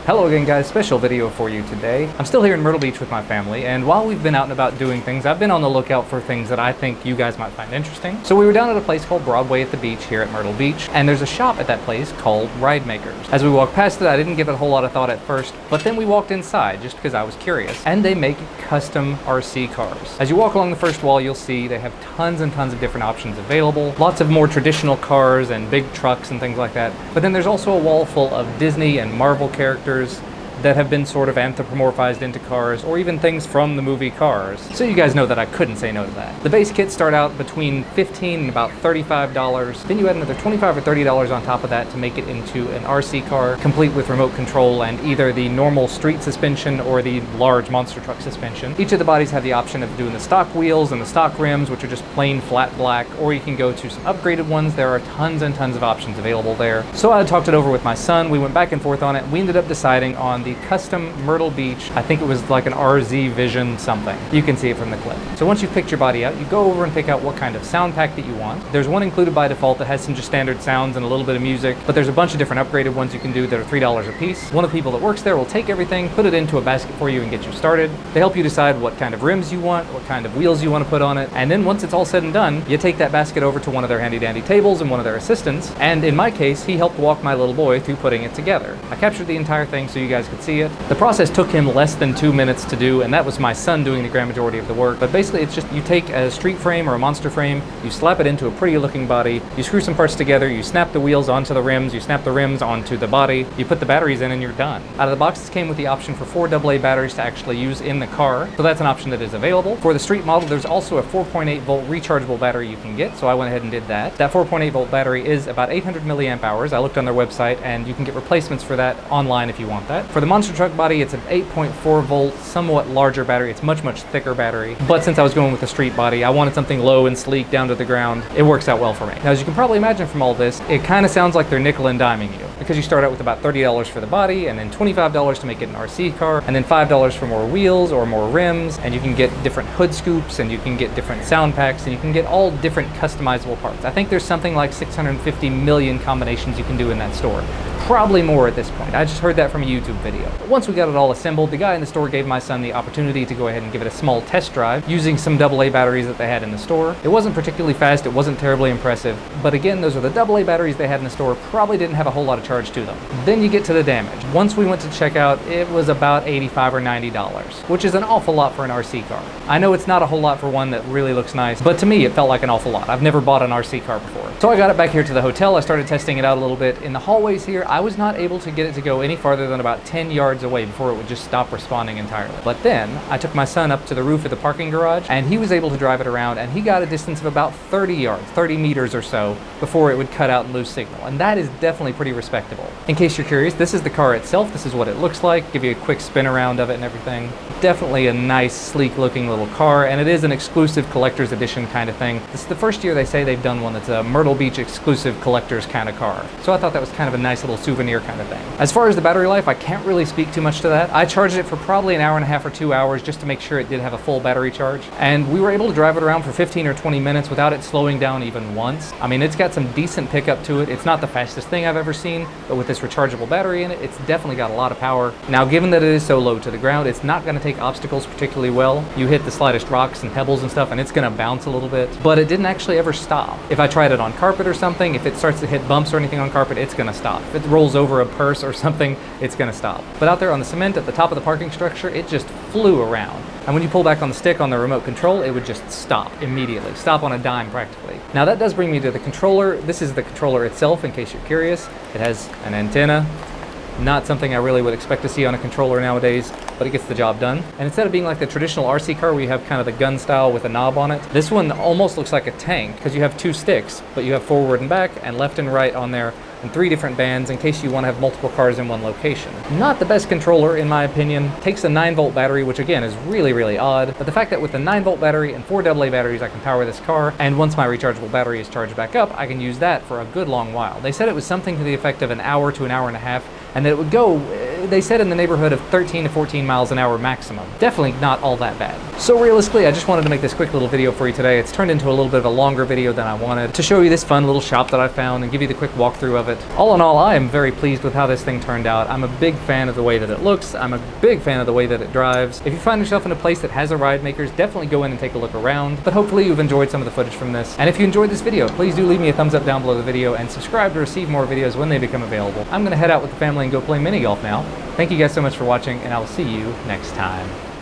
Hello again guys, special video for you today. I'm still here in Myrtle Beach with my family, and while we've been out and about doing things, I've been on the lookout for things that I think you guys might find interesting. So we were down at a place called Broadway at the beach here at Myrtle Beach, and there's a shop at that place called RideMakerz. As we walked past it, I didn't give it a whole lot of thought at first, but then we walked inside just because I was curious. And they make custom RC cars. As you walk along the first wall, you'll see they have tons and tons of different options available. Lots of more traditional cars and big trucks and things like that. But then there's also a wall full of Disney and Marvel characters that have been sort of anthropomorphized into cars, or even things from the movie Cars. So you guys know that I couldn't say no to that. The base kits start out between $15 and about $35. Then you add another $25 or $30 on top of that to make it into an RC car, complete with remote control and either the normal street suspension or the large monster truck suspension. Each of the bodies have the option of doing the stock wheels and the stock rims, which are just plain flat black, or you can go to some upgraded ones. There are tons and tons of options available there. So I talked it over with my son. We went back and forth on it. We ended up deciding on the custom Myrtle Beach. I think it was like an RZ Vision something. You can see it from the clip. So once you've picked your body out, you go over and pick out what kind of sound pack that you want. There's one included by default that has some just standard sounds and a little bit of music, but there's a bunch of different upgraded ones you can do that are $3 a piece. One of the people that works there will take everything, put it into a basket for you and get you started. They help you decide what kind of rims you want, what kind of wheels you want to put on it, and then once it's all said and done, you take that basket over to one of their handy dandy tables and one of their assistants, and in my case, he helped walk my little boy through putting it together. I captured the entire thing so you guys could see it. The process took him less than 2 minutes to do, and that was my son doing the grand majority of the work. But basically it's just you take a street frame or a monster frame, you slap it into a pretty looking body, you screw some parts together, you snap the wheels onto the rims, you snap the rims onto the body, you put the batteries in and you're done. Out of the box, this came with the option for 4 AA batteries to actually use in the car, so that's an option that is available. For the street model, there's also a 4.8 volt rechargeable battery you can get, so I went ahead and did that. That 4.8 volt battery is about 800 milliamp hours. I looked on their website and you can get replacements for that online if you want that. For the monster truck body, it's an 8.4 volt, somewhat larger battery. It's much thicker battery. But since I was going with a street body, I wanted something low and sleek down to the ground. It works out well for me. Now, as you can probably imagine from all this, it kind of sounds like they're nickel and diming you, because you start out with about $30 for the body and then $25 to make it an RC car, and then $5 for more wheels or more rims, and you can get different hood scoops and you can get different sound packs and you can get all different customizable parts. I think there's something like 650 million combinations you can do in that store. Probably more at this point. I just heard that from a YouTube video. But once we got it all assembled, the guy in the store gave my son the opportunity to go ahead and give it a small test drive using some AA batteries that they had in the store. It wasn't particularly fast, it wasn't terribly impressive, but again, those are the AA batteries they had in the store, probably didn't have a whole lot of charge to them. Then you get to the damage. Once we went to check out, it was about $85 or $90, which is an awful lot for an RC car. I know it's not a whole lot for one that really looks nice, but to me it felt like an awful lot. I've never bought an RC car before. So I got it back here to the hotel, I started testing it out a little bit. In the hallways here, I was not able to get it to go any farther than about 10 yards away before it would just stop responding entirely. But then I took my son up to the roof of the parking garage and he was able to drive it around, and he got a distance of about 30 yards, 30 meters or so before it would cut out and lose signal. And that is definitely pretty respectable. In case you're curious, this is the car itself. This is what it looks like. Give you a quick spin around of it and everything. Definitely a nice, sleek looking little car, and it is an exclusive collector's edition kind of thing. This is the first year they say they've done one that's a Myrtle Beach exclusive collector's kind of car. So I thought that was kind of a nice little souvenir kind of thing. As far as the battery life, I can't really speak too much to that. I charged it for probably an hour and a half or 2 hours just to make sure it did have a full battery charge. And we were able to drive it around for 15 or 20 minutes without it slowing down even once. I mean, it's got some decent pickup to it. It's not the fastest thing I've ever seen, but with this rechargeable battery in it, it's definitely got a lot of power. Now, given that it is so low to the ground, it's not going to take obstacles particularly well. You hit the slightest rocks and pebbles and stuff, and it's going to bounce a little bit, but it didn't actually ever stop. If I tried it on carpet or something, if it starts to hit bumps or anything on carpet, it's going to stop. If it rolls over a purse or something, it's going to stop. But out there on the cement at the top of the parking structure, it just flew around. And when you pull back on the stick on the remote control, it would just stop immediately. Stop on a dime practically. Now that does bring me to the controller. This is the controller itself, in case you're curious. It has an antenna. Not something I really would expect to see on a controller nowadays, but it gets the job done. And instead of being like the traditional RC car where you have kind of the gun style with a knob on it, this one almost looks like a tank because you have 2 sticks, but you have forward and back and left and right on there, and 3 different bands in case you want to have multiple cars in one location. Not the best controller in my opinion. Takes a 9 volt battery, which again is really odd, but the fact that with the 9 volt battery and 4 AA batteries I can power this car, and once my rechargeable battery is charged back up, I can use that for a good long while. They said it was something to the effect of an hour to an hour and a half, and that it would go they said in the neighborhood of 13 to 14 miles an hour maximum. Definitely not all that bad. So realistically, I just wanted to make this quick little video for you today. It's turned into a little bit of a longer video than I wanted, to show you this fun little shop that I found and give you the quick walkthrough of it. All in all, I am very pleased with how this thing turned out. I'm a big fan of the way that it looks. I'm a big fan of the way that it drives. If you find yourself in a place that has a RideMakerz, definitely go in and take a look around. But hopefully you've enjoyed some of the footage from this. And if you enjoyed this video, please do leave me a thumbs up down below the video and subscribe to receive more videos when they become available. I'm gonna head out with the family and go play mini golf now. Thank you guys so much for watching, and I will see you next time.